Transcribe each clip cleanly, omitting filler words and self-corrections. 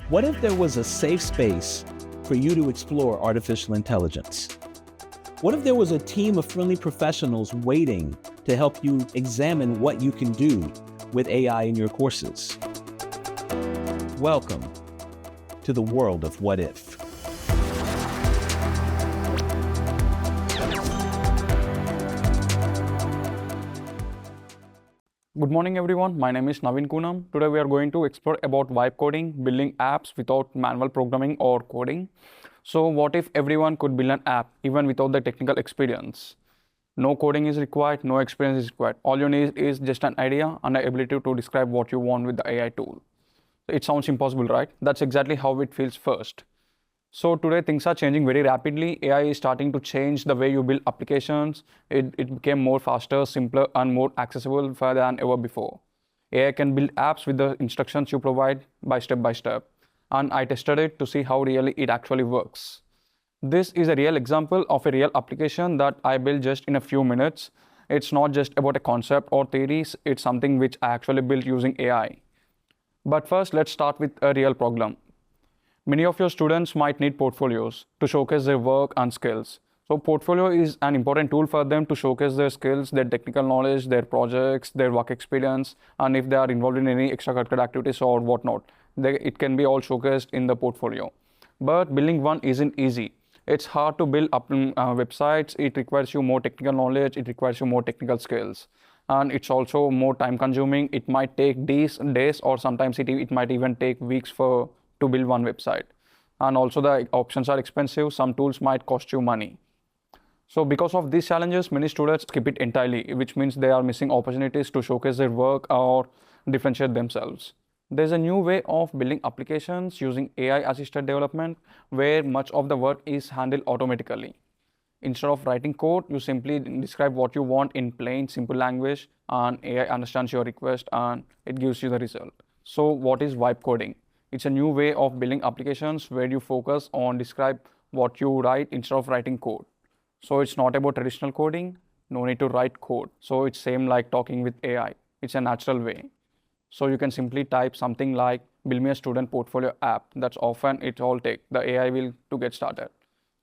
What if there was a safe space for you to explore artificial intelligence? What if there was a team of friendly professionals waiting to help you examine what you can do with AI in your courses? Welcome to the world of what if. Good morning everyone, my name is Naveen Kunam. Today we are going to explore about vibe coding, building apps without manual programming or coding. So what if everyone could build an app even without the technical experience? No coding is required, no experience is required. All you need is just an idea and the ability to describe what you want with the AI tool. It sounds impossible, right? That's exactly how it feels first. So today things are changing very rapidly. AI is starting to change the way you build applications. It became more faster, simpler, and more accessible than ever before. AI can build apps with the instructions you provide by step. And I tested it to see how really it actually works. This is a real example of a real application that I built just in a few minutes. It's not just about a concept or theories, it's something which I actually built using AI. But first, let's start with a real problem. Many of your students might need portfolios to showcase their work and skills. So portfolio is an important tool for them to showcase their skills, their technical knowledge, their projects, their work experience, and if they are involved in any extracurricular activities or whatnot. It can be all showcased in the portfolio. But building one isn't easy. It's hard to build up websites. It requires you more technical knowledge. It requires you more technical skills. And it's also more time consuming. It might take days, or sometimes it might even take weeks to build one website. And also the options are expensive. Some tools might cost you money. So because of these challenges, many students skip it entirely, which means they are missing opportunities to showcase their work or differentiate themselves. There's a new way of building applications using AI-assisted development where much of the work is handled automatically. Instead of writing code, you simply describe what you want in plain, simple language, and AI understands your request and it gives you the result. So what is vibe coding? It's a new way of building applications where you focus on describe what you write instead of writing code. So it's not about traditional coding, no need to write code. So it's same like talking with AI. It's a natural way. So you can simply type something like build me a student portfolio app. That's often it all take. The AI will to get started.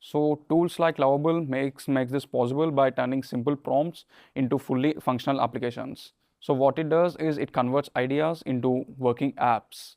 So tools like Lovable makes this possible by turning simple prompts into fully functional applications. So what it does is it converts ideas into working apps.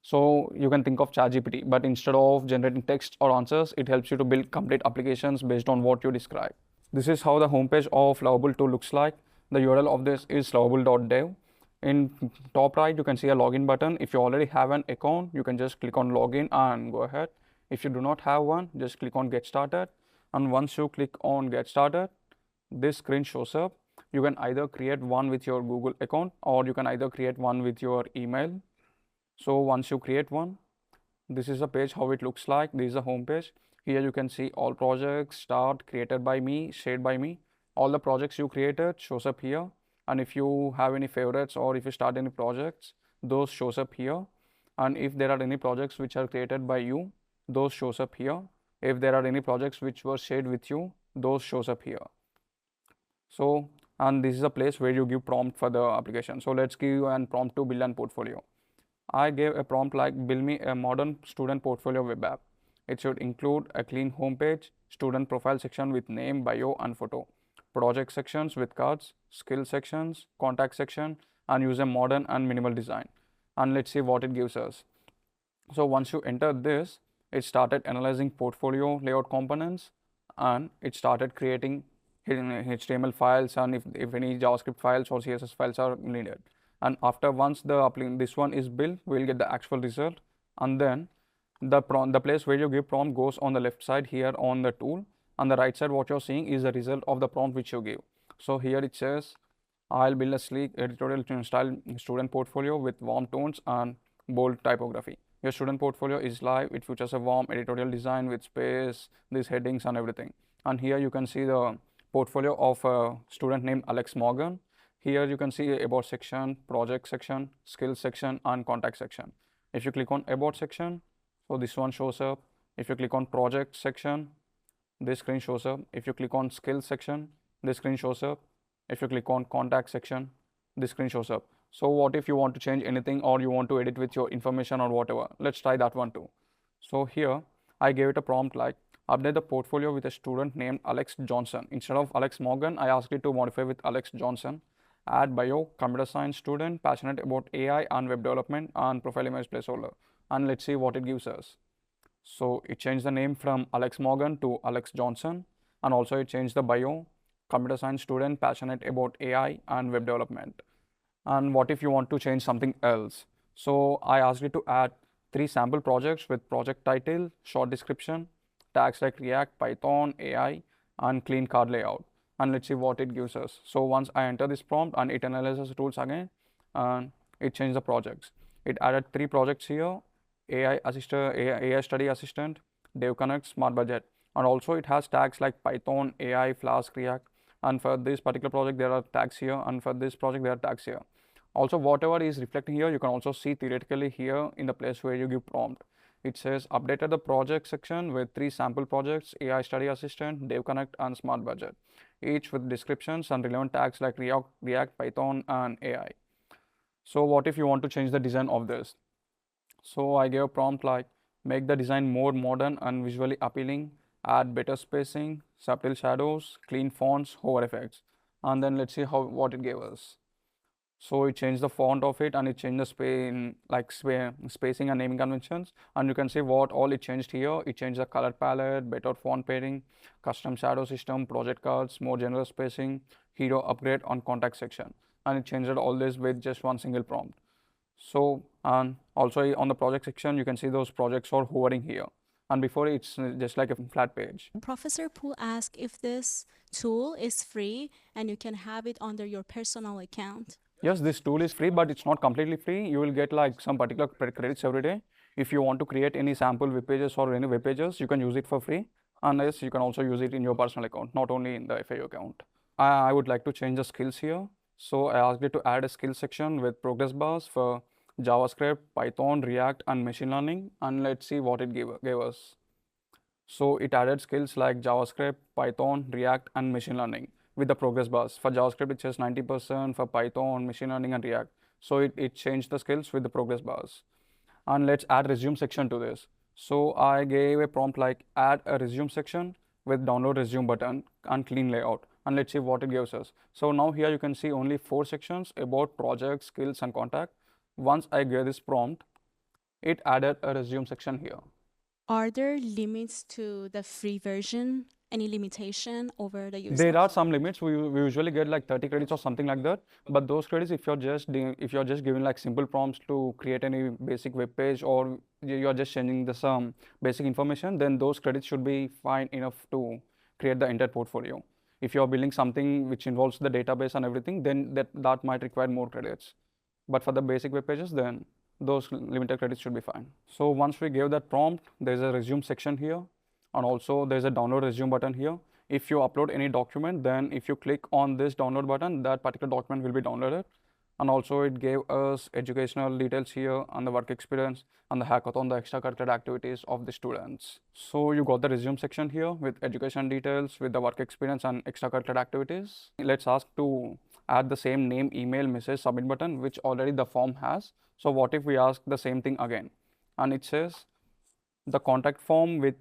So you can think of ChatGPT, but instead of generating text or answers, it helps you to build complete applications based on what you describe. This is how the homepage of Lovable 2 looks like. The URL of this is lovable.dev. In top right, you can see a login button. If you already have an account, you can just click on login and go ahead. If you do not have one, just click on get started. And once you click on get started, this screen shows up. You can either create one with your Google account or you can either create one with your email. So once you create one, this is the page how it looks like. This is the home page. Here you can see all projects, start, created by me, shared by me. All the projects you created shows up here. And if you have any favorites or if you start any projects, those shows up here. And if there are any projects which are created by you, those shows up here. If there are any projects which were shared with you, those shows up here. So, and this is a place where you give prompt for the application. So let's give an prompt to build an portfolio. I gave a prompt like build me a modern student portfolio web app. It should include a clean homepage, student profile section with name, bio, and photo, project sections with cards, skill sections, contact section, and use a modern and minimal design. And let's see what it gives us. So once you enter this, it started analyzing portfolio layout components and it started creating HTML files and if any JavaScript files or CSS files are needed. And after once this one is built, we'll get the actual result. And then the place where you give prompt goes on the left side here on the tool. On the right side, what you're seeing is the result of the prompt which you give. So here it says, I'll build a sleek editorial style student portfolio with warm tones and bold typography. Your student portfolio is live. It features a warm editorial design with space, these headings and everything. And here you can see the portfolio of a student named Alex Morgan. Here you can see about section, project section, skills section, and contact section. If you click on about section, so this one shows up. If you click on project section, this screen shows up. If you click on skills section, this screen shows up. If you click on contact section, this screen shows up. So what if you want to change anything or you want to edit with your information or whatever? Let's try that one too. So here I gave it a prompt like update the portfolio with a student named Alex Johnson. Instead of Alex Morgan, I asked it to modify with Alex Johnson. Add bio, computer science student, passionate about AI and web development, and profile image placeholder. And let's see what it gives us. So it changed the name from Alex Morgan to Alex Johnson, and also it changed the bio, computer science student, passionate about AI and web development. And what if you want to change something else? So I asked it to add 3 sample projects with project title, short description, tags like React, Python, AI, and clean card layout. And let's see what it gives us. So once I enter this prompt and it analyzes the tools again, and it changed the projects. It added 3 projects here: AI assistant, AI study assistant, Dev Connect, Smart Budget, and also it has tags like Python, AI, Flask, React. And for this particular project, there are tags here, and for this project, there are tags here. Also, whatever is reflecting here, you can also see theoretically here in the place where you give prompt. It says updated the project section with 3 sample projects: AI study assistant, Dev Connect, and Smart Budget, each with descriptions and relevant tags like React, Python, and AI. So what if you want to change the design of this? So I gave a prompt like make the design more modern and visually appealing, add better spacing, subtle shadows, clean fonts, hover effects. And then let's see what it gave us. So it changed the font of it, and it changed the spacing and naming conventions. And you can see what all it changed here. It changed the color palette, better font pairing, custom shadow system, project cards, more general spacing, hero upgrade on contact section. And it changed all this with just one single prompt. So, and also on the project section, you can see those projects are hovering here. And before it's just like a flat page. Professor Poole asked if this tool is free and you can have it under your personal account. Yes, this tool is free, but it's not completely free. You will get like some particular credits every day. If you want to create any sample web pages or any web pages, you can use it for free. And yes, you can also use it in your personal account, not only in the FAU account. I would like to change the skills here. So I asked it to add a skill section with progress bars for JavaScript, Python, React, and machine learning. And let's see what it gave us. So it added skills like JavaScript, Python, React, and machine learning with the progress bars. For JavaScript, it says 90%, for Python, machine learning, and React. So it changed the skills with the progress bars. And let's add resume section to this. So I gave a prompt like add a resume section with download resume button and clean layout. And let's see what it gives us. So now here you can see only 4 sections about project, skills, and contact. Once I gave this prompt, it added a resume section here. Are there limits to the free version? Any limitation over the user? There are some limits. We usually get like 30 credits or something like that. But those credits, if you're just giving like simple prompts to create any basic web page, or you're just changing the some basic information, then those credits should be fine enough to create the entire portfolio. If you're building something which involves the database and everything, then that might require more credits. But for the basic web pages, then those limited credits should be fine. So once we gave that prompt, there's a resume section here, and also there's a download resume button here. If you upload any document, then if you click on this download button, that particular document will be downloaded. And also it gave us educational details here and the work experience and the hackathon, the extracurricular activities of the students. So you got the resume section here with education details, with the work experience and extracurricular activities. Let's ask to add the same name, email, message, submit button, which already the form has. So what if we ask the same thing again? And it says the contact form with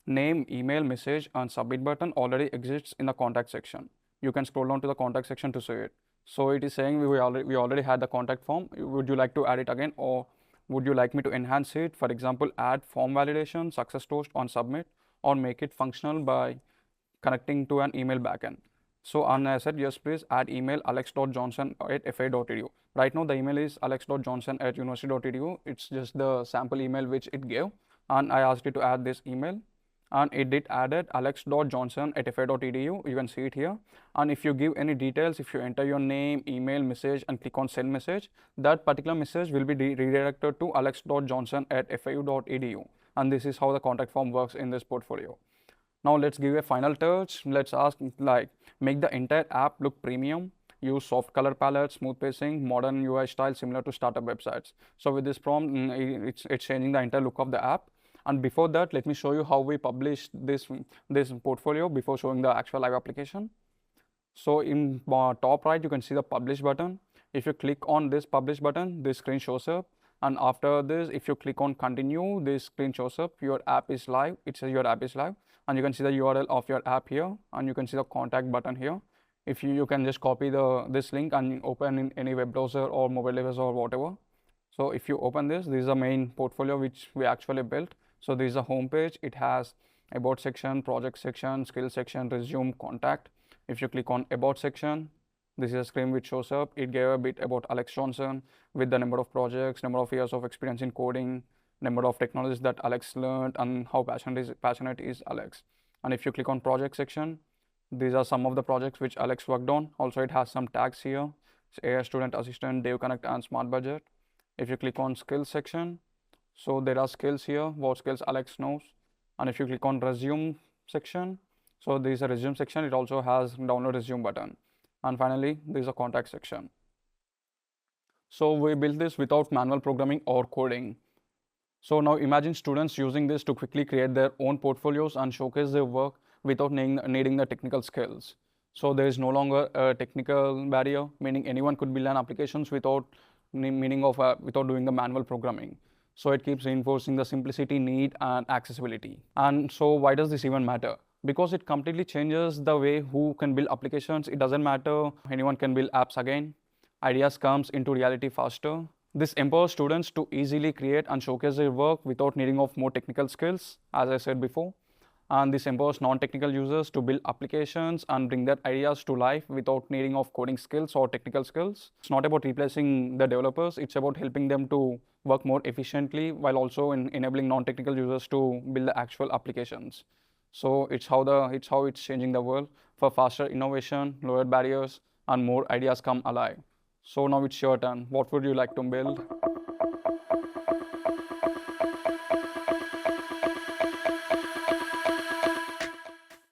name, email, message, and submit button already exists in the contact section. You can scroll down to the contact section to see it. So it is saying we already had the contact form. Would you like to add it again, or would you like me to enhance it? For example, add form validation, success toast on submit, or make it functional by connecting to an email backend. So I said, yes, please add email alex.johnson@fa.edu. Right now the email is alex.johnson@university.edu. It's just the sample email which it gave, and I asked it to add this email, and it did added alex.johnson@fa.edu. You can see it here. And if you give any details, if you enter your name, email, message, and click on send message, that particular message will be redirected to alex.johnson@fau.edu. And this is how the contact form works in this portfolio. Now let's give a final touch. Let's ask like make the entire app look premium. Use soft color palette, smooth pacing, modern UI style similar to startup websites. So with this prompt, it's changing the entire look of the app. And before that, let me show you how we published this portfolio before showing the actual live application. So in top right, you can see the publish button. If you click on this publish button, this screen shows up. And after this, if you click on continue, this screen shows up. Your app is live. It says your app is live. And you can see the URL of your app here. And you can see the contact button here. If you can just copy this link and open in any web browser or mobile device or whatever. So if you open this is the main portfolio which we actually built. So this is a home page. It has about section, project section, skill section, resume, contact. If you click on about section, this is a screen which shows up. It gave a bit about Alex Johnson with the number of projects, number of years of experience in coding, number of technologies that Alex learned, and how passionate is Alex. And if you click on project section, these are some of the projects which Alex worked on. Also, it has some tags here. It's AI Student Assistant, Dev Connect, and Smart Budget. If you click on skills section, so there are skills here, what skills Alex knows. And if you click on resume section, so there is a resume section. It also has download resume button. And finally, there is a contact section. So we built this without manual programming or coding. So now imagine students using this to quickly create their own portfolios and showcase their work without needing the technical skills. So there is no longer a technical barrier, meaning anyone could build an applications without doing the manual programming. So it keeps reinforcing the simplicity, need, and accessibility. And so why does this even matter? Because it completely changes the way who can build applications. It doesn't matter, anyone can build apps again. Ideas comes into reality faster. This empowers students to easily create and showcase their work without needing of more technical skills, as I said before. And this empowers non-technical users to build applications and bring their ideas to life without needing of coding skills or technical skills. It's not about replacing the developers, it's about helping them to work more efficiently while also enabling non-technical users to build the actual applications. So it's how it's changing the world for faster innovation, lower barriers, and more ideas come alive. So now it's your turn. What would you like to build?